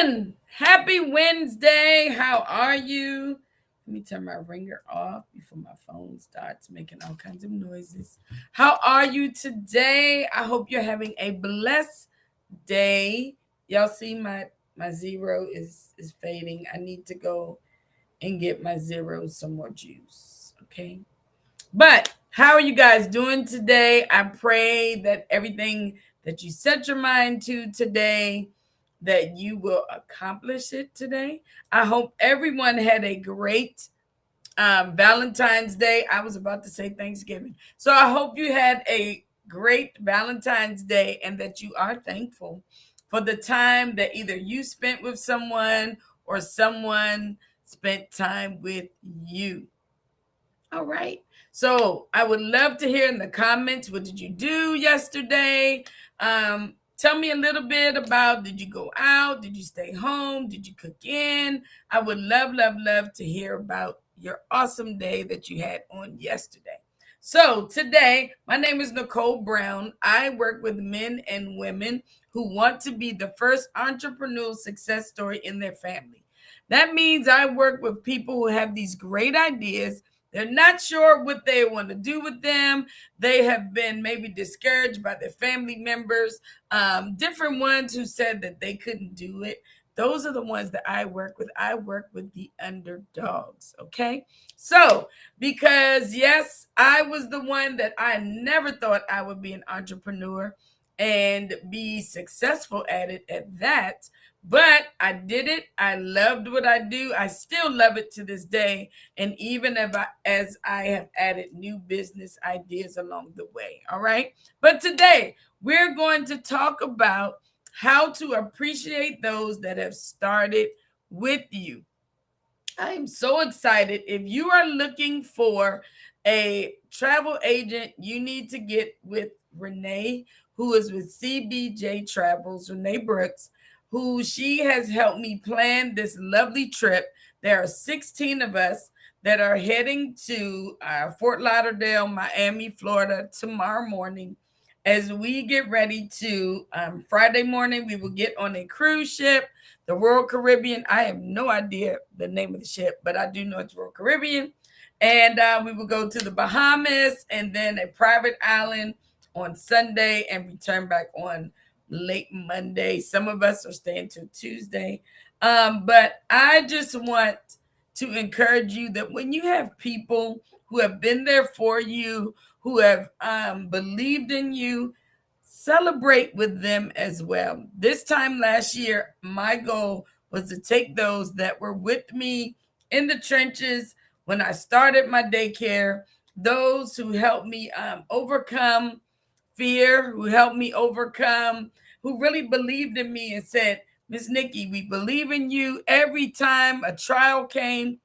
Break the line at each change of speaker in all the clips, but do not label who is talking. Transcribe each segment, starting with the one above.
everyone. Happy Wednesday. How are you? Let me turn my ringer off before my phone starts making all kinds of noises. How are you today? I hope you're having a blessed day. Y'all see my zero is fading. I need to go and get my zero some more juice. Okay. But how are you guys doing today? I pray that everything that you set your mind to today, that you will accomplish it today. I hope everyone had a great Valentine's Day. I was about to say Thanksgiving. So I hope you had a great Valentine's Day and that you are thankful for the time that either you spent with someone or someone spent time with you. All right. So I would love to hear in the comments, what did you do yesterday? Tell me a little bit about, did you go out? Did you stay home? Did you cook in? I would love, love, love to hear about your awesome day that you had on yesterday. So today, my name is Nicole Brown. I work with men and women who want to be the first entrepreneurial success story in their family. That means I work with people who have these great ideas. They're not sure what they want to do with them. They have been maybe discouraged by their family members, different ones who said that they couldn't do it. Those are the ones that I work with. I work with the underdogs. Okay. So, because yes, I was the one that I never thought I would be an entrepreneur and be successful at it at that. But I did it. I loved what I do. I still love it to this day. And even as I have added new business ideas along the way. All right. But today we're going to talk about how to appreciate those that have started with you. I am so excited. If you are looking for a travel agent, you need to get with Renee, who is with CBJ Travels, Renee Brooks, who she has helped me plan this lovely trip. There are 16 of us that are heading to Fort Lauderdale, Miami, Florida tomorrow morning. As we get ready to Friday morning, we will get on a cruise ship, the Royal Caribbean. I have no idea the name of the ship, but I do know it's Royal Caribbean. And we will go to the Bahamas and then a private island on Sunday and return back on late Monday. Some of us are staying till Tuesday. But I just want to encourage you that when you have people who have been there for you, who have believed in you, celebrate with them as well. This time last year, my goal was to take those that were with me in the trenches when I started my daycare, those who helped me overcome fear, who helped me overcome, who really believed in me and said, Miss Nikki, we believe in you. Every time a trial came,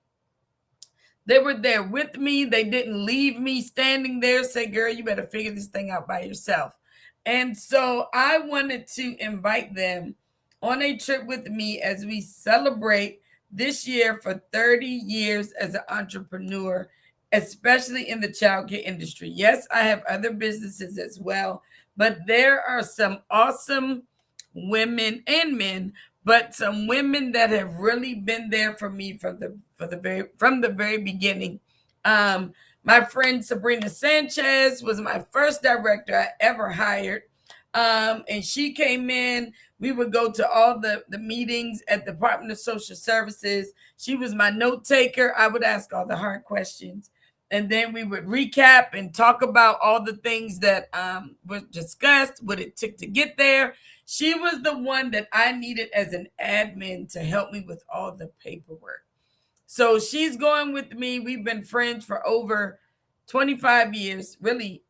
they were there with me. They didn't leave me standing there, say, girl, you better figure this thing out by yourself. And so I wanted to invite them on a trip with me as we celebrate this year for 30 years as an entrepreneur, especially in the childcare industry. Yes, I have other businesses as well, but there are some awesome women and men, but some women that have really been there for me from the very beginning. Um, my friend Sabrina Sanchez was my first director I ever hired. And she came in. We would go to all the meetings at the Department of Social Services. She was my note taker. I would ask all the hard questions. And then we would recap and talk about all the things that were discussed, what it took to get there. She was the one that I needed as an admin to help me with all the paperwork. So she's going with me. We've been friends for over 25 years, really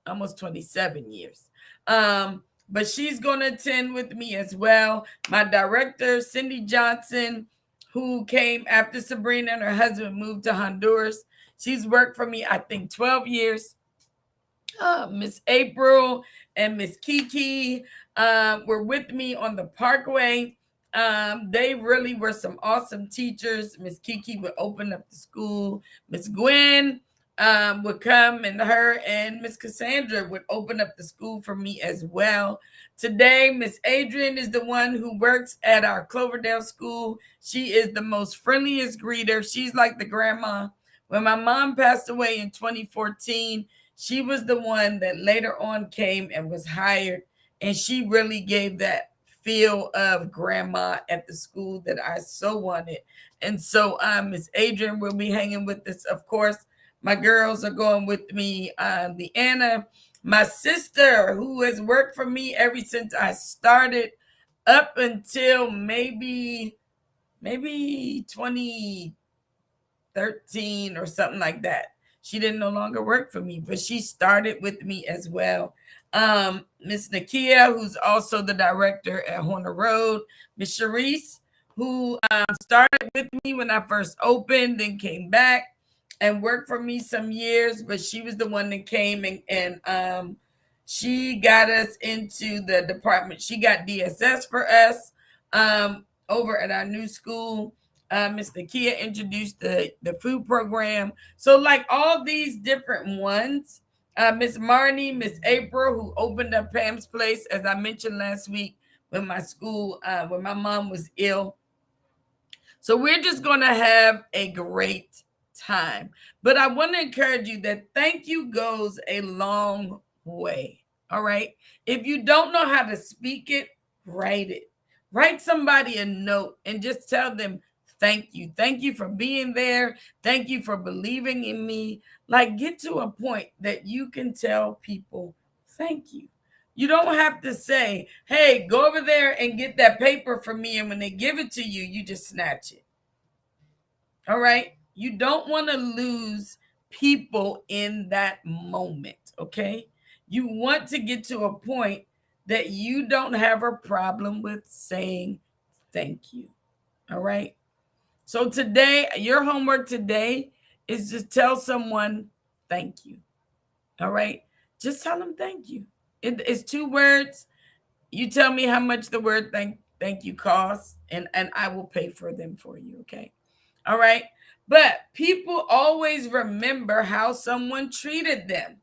almost 27 years. But she's going to attend with me as well. My director, Cindy Johnson, who came after Sabrina and her husband moved to Honduras. She's worked for me, I think, 12 years. Miss April and Miss Kiki were with me on the Parkway. They really were some awesome teachers. Miss Kiki would open up the school. Miss Gwen would come, and her and Miss Cassandra would open up the school for me as well. Today, Miss Adrian is the one who works at our Cloverdale school. She is the most friendliest greeter. She's like the grandma. When my mom passed away in 2014, she was the one that later on came and was hired, and she really gave that feel of grandma at the school that I so wanted. And so Miss Adrian will be hanging with us, of course. My girls are going with me. Leanna, my sister, who has worked for me ever since I started, up until maybe 2013 or something like that. She didn't no longer work for me, but she started with me as well. Miss Nakia, who's also the director at Horner Road. Miss Sharice, who started with me when I first opened, then came back and worked for me some years, but she was the one that came and she got us into the department. She got DSS for us over at our new school. Miss Nakia introduced the food program. So like all these different ones, Miss Marnie, Miss April, who opened up Pam's Place, as I mentioned last week, when my school, when my mom was ill. So we're just going to have a great time. But I want to encourage you that thank you goes a long way. All right. If you don't know how to speak it, write it. Write somebody a note and just tell them thank you. Thank you for being there. Thank you for believing in me. Like, get to a point that you can tell people thank you. You don't have to say, hey, go over there and get that paper for me. And when they give it to you, you just snatch it. All right. You don't want to lose people in that moment. Okay. You want to get to a point that you don't have a problem with saying thank you. All right. So today, your homework today is just tell someone thank you. All right. Just tell them thank you. It's 2 words. You tell me how much the word thank you costs, and I will pay for them for you. Okay. All right. But people always remember how someone treated them.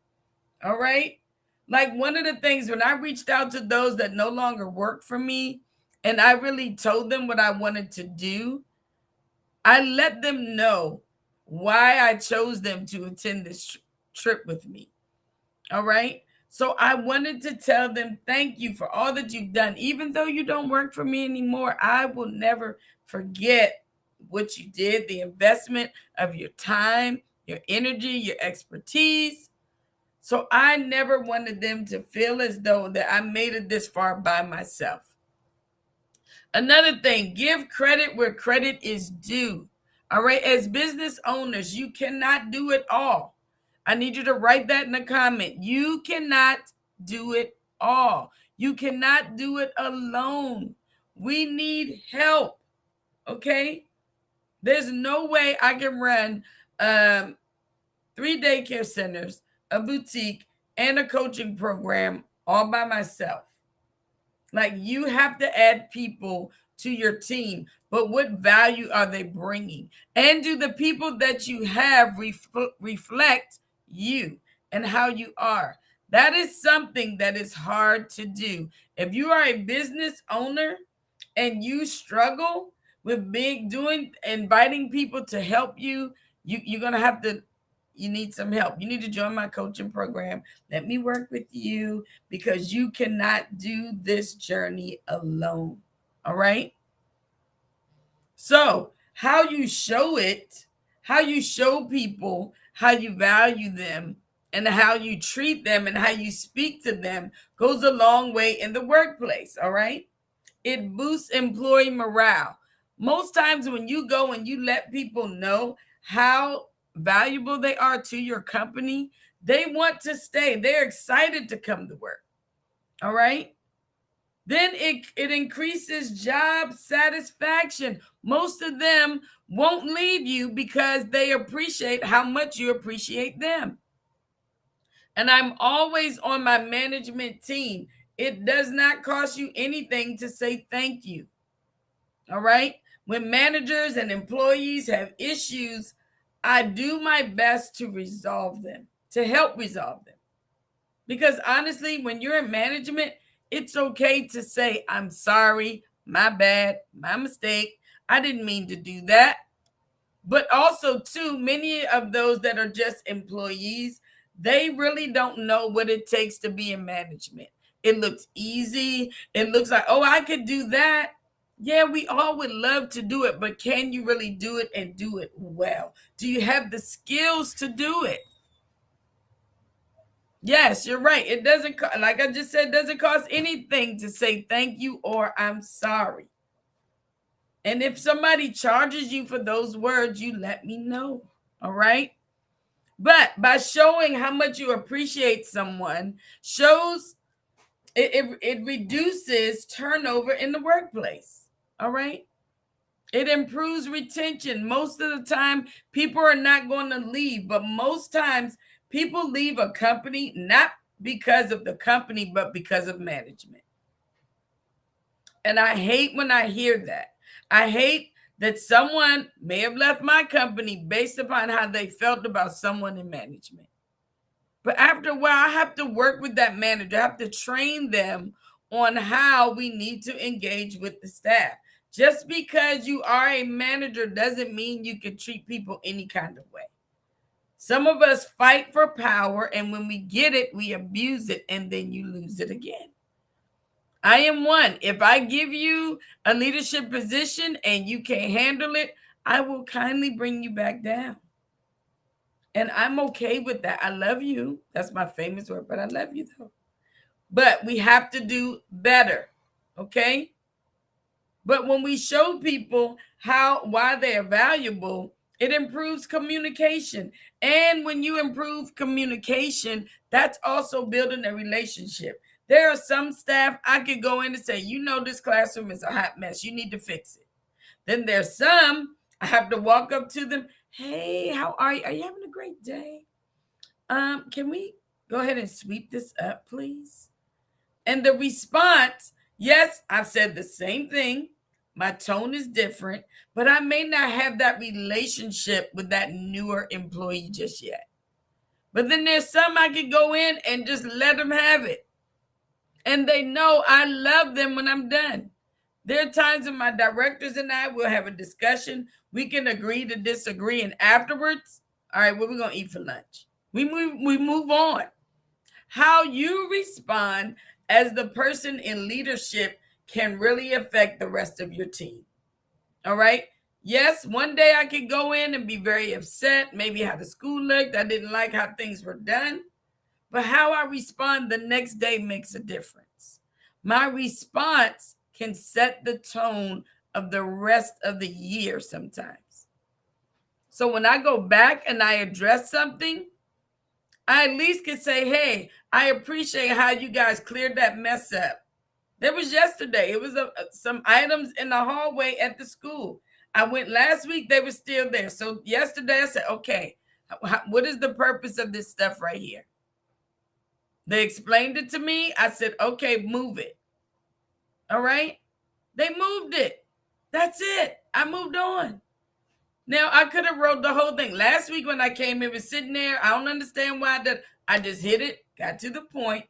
All right. Like one of the things when I reached out to those that no longer work for me and I really told them what I wanted to do, I let them know why I chose them to attend this trip with me. All right. So I wanted to tell them thank you for all that you've done. Even though you don't work for me anymore, I will never forget what you did, the investment of your time, your energy, your expertise. So I never wanted them to feel as though that I made it this far by myself. Another thing, give credit where credit is due. All right. As business owners, you cannot do it all. I need you to write that in a comment. You cannot do it all. You cannot do it alone. We need help. Okay. There's no way I can run 3 daycare centers, a boutique, and a coaching program all by myself. Like you have to add people to your team, but what value are they bringing? And do the people that you have reflect you and how you are? That is something that is hard to do. If you are a business owner and you struggle with inviting people to help you, you're gonna have to. You need some help. You need to join my coaching program. Let me work with you because you cannot do this journey alone. All right. So, how you show it, how you show people how you value them and how you treat them and how you speak to them goes a long way in the workplace. All right. It boosts employee morale. Most times when you go and you let people know how valuable they are to your company, they want to stay. They're excited to come to work. All right. Then it increases job satisfaction. Most of them won't leave you because they appreciate how much you appreciate them. And I'm always on my management team. It does not cost you anything to say thank you. All right. When managers and employees have issues, I do my best to resolve them, to help resolve them. Because honestly, when you're in management, it's okay to say, I'm sorry, my bad, my mistake. I didn't mean to do that. But also, too, many of those that are just employees, they really don't know what it takes to be in management. It looks easy. It looks like, oh, I could do that. Yeah, we all would love to do it, but can you really do it and do it well? Do you have the skills to do it? Yes, you're right. It doesn't, like I just said, it doesn't cost anything to say thank you or I'm sorry. And if somebody charges you for those words, you let me know. All right. But by showing how much you appreciate someone, shows it reduces turnover in the workplace. All right. It improves retention. Most of the time, people are not going to leave, but most times, people leave a company not because of the company, but because of management. And I hate when I hear that. I hate that someone may have left my company based upon how they felt about someone in management. But after a while, I have to work with that manager. I have to train them on how we need to engage with the staff. Just because you are a manager doesn't mean you can treat people any kind of way. Some of us fight for power, and when we get it, we abuse it, and then you lose it again. I am one. If I give you a leadership position and you can't handle it, I will kindly bring you back down. And I'm okay with that. I love you. That's my famous word, but I love you though. But we have to do better. Okay? But when we show people why they are valuable, it improves communication. And when you improve communication, that's also building a relationship. There are some staff I could go in and say, this classroom is a hot mess. You need to fix it. Then there's some I have to walk up to them. Hey, how are you? Are you having a great day? Can we go ahead and sweep this up, please? And the response, yes, I've said the same thing. My tone is different, but I may not have that relationship with that newer employee just yet. But then there's some I could go in and just let them have it. And they know I love them when I'm done. There are times when my directors and I will have a discussion. We can agree to disagree. And afterwards, all right, what are we going to eat for lunch? We move on. How you respond as the person in leadership can really affect the rest of your team. All right. Yes, one day I could go in and be very upset, maybe how the school looked. I didn't like how things were done. But how I respond the next day makes a difference. My response can set the tone of the rest of the year sometimes. So when I go back and I address something, I at least can say, hey, I appreciate how you guys cleared that mess up. There was yesterday. It was some items in the hallway at the school. I went last week. They were still there. So yesterday I said, okay, what is the purpose of this stuff right here? They explained it to me. I said, okay, move it. All right. They moved it. That's it. I moved on. Now, I could have wrote the whole thing. Last week when I came, it was sitting there. I don't understand why that. I just hit it, got to the point,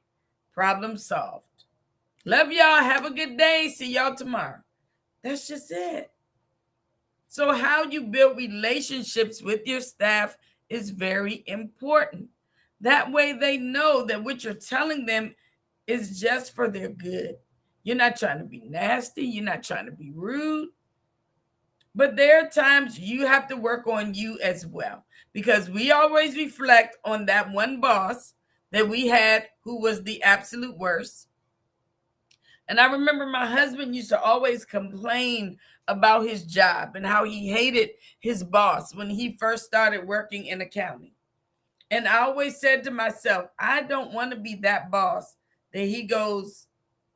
problem solved. Love y'all. Have a good day. See y'all tomorrow. That's just it. So how you build relationships with your staff is very important. That way they know that what you're telling them is just for their good. You're not trying to be nasty. You're not trying to be rude. But there are times you have to work on you as well, because we always reflect on that one boss that we had who was the absolute worst. And I remember my husband used to always complain about his job and how he hated his boss when he first started working in accounting. And I always said to myself, I don't want to be that boss that he goes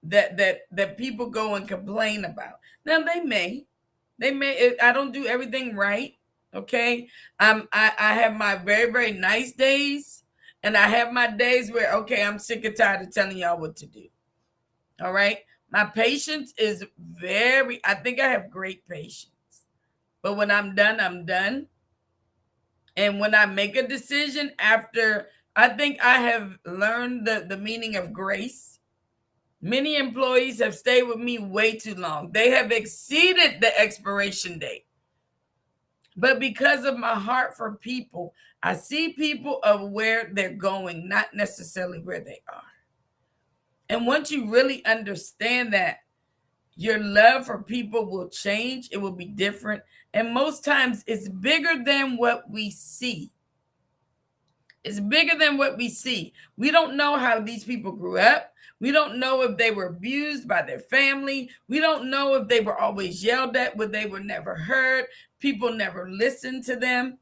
that people go and complain about. Now they may. I don't do everything right. Okay. I have my very, very nice days, and I have my days where, okay, I'm sick and tired of telling y'all what to do. All right. My patience is I think I have great patience. But when I'm done, I'm done. And when I make a decision after, I think I have learned the meaning of grace. Many employees have stayed with me way too long. They have exceeded the expiration date. But because of my heart for people, I see people of where they're going, not necessarily where they are. And once you really understand that, your love for people will change, it will be different. And most times it's bigger than what we see. It's bigger than what we see. We don't know how these people grew up. We don't know if they were abused by their family. We don't know if they were always yelled at, but they were never heard. People never listened to them.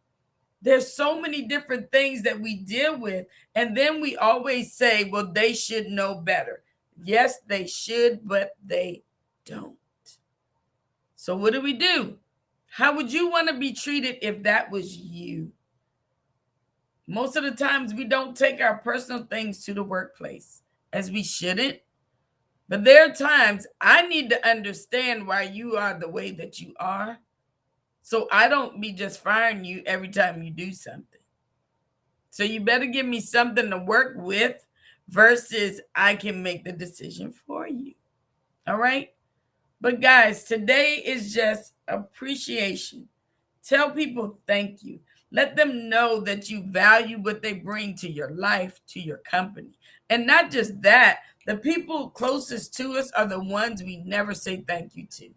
There's so many different things that we deal with. And then we always say, well, they should know better. Yes, they should, but they don't. So what do? How would you want to be treated if that was you? Most of the times we don't take our personal things to the workplace, as we shouldn't. But there are times I need to understand why you are the way that you are, so I don't be just firing you every time you do something. So you better give me something to work with versus I can make the decision for you. All right? But guys, today is just appreciation. Tell people thank you. Let them know that you value what they bring to your life, to your company. And not just that, the people closest to us are the ones we never say thank you to.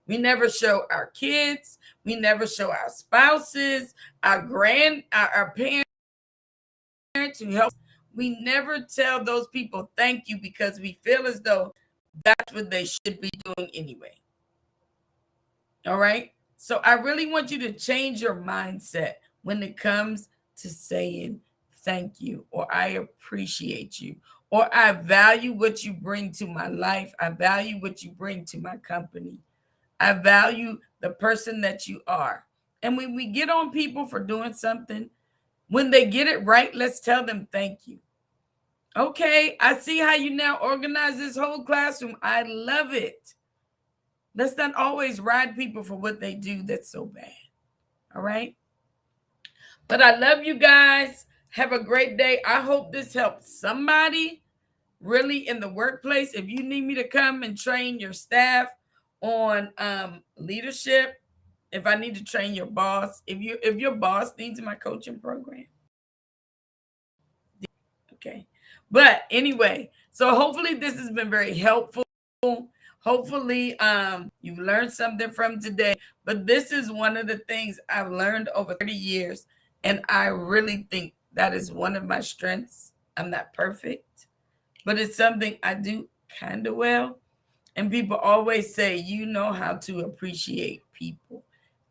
We never show our kids, we never show our spouses, our parents who help. We never tell those people thank you because we feel as though that's what they should be doing anyway. All right. So I really want you to change your mindset when it comes to saying thank you, or I appreciate you, or I value what you bring to my life. I value what you bring to my company. I value the person that you are. And when we get on people for doing something, when they get it right, let's tell them thank you. Okay, I see how you now organize this whole classroom. I love it. Let's not always ride people for what they do that's so bad. All right. But I love you guys. Have a great day. I hope this helps somebody really in the workplace. If you need me to come and train your staff on leadership, if I need to train your boss, if your boss needs my coaching program. Okay. But anyway, so hopefully this has been very helpful. Hopefully you've learned something from today. But this is one of the things I've learned over 30 years. And I really think that is one of my strengths. I'm not perfect, but it's something I do kind of well. And people always say, you know how to appreciate people.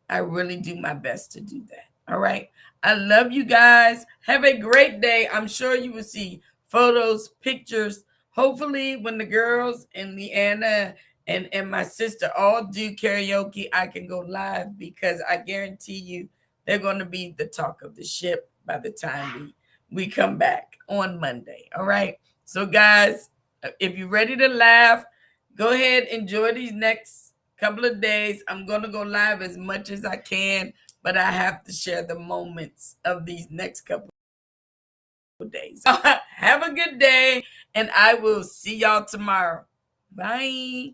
I really do my best to do that. All right. I love you guys. Have a great day. I'm sure you will see photos, pictures. Hopefully, when the girls and Leanna and my sister all do karaoke, I can go live because I guarantee you they're going to be the talk of the ship by the time we come back on Monday. All right. So, guys, if you're ready to laugh, go ahead, enjoy these next couple of days. I'm going to go live as much as I can, but I have to share the moments of these next couple of days. Have a good day, and I will see y'all tomorrow. Bye.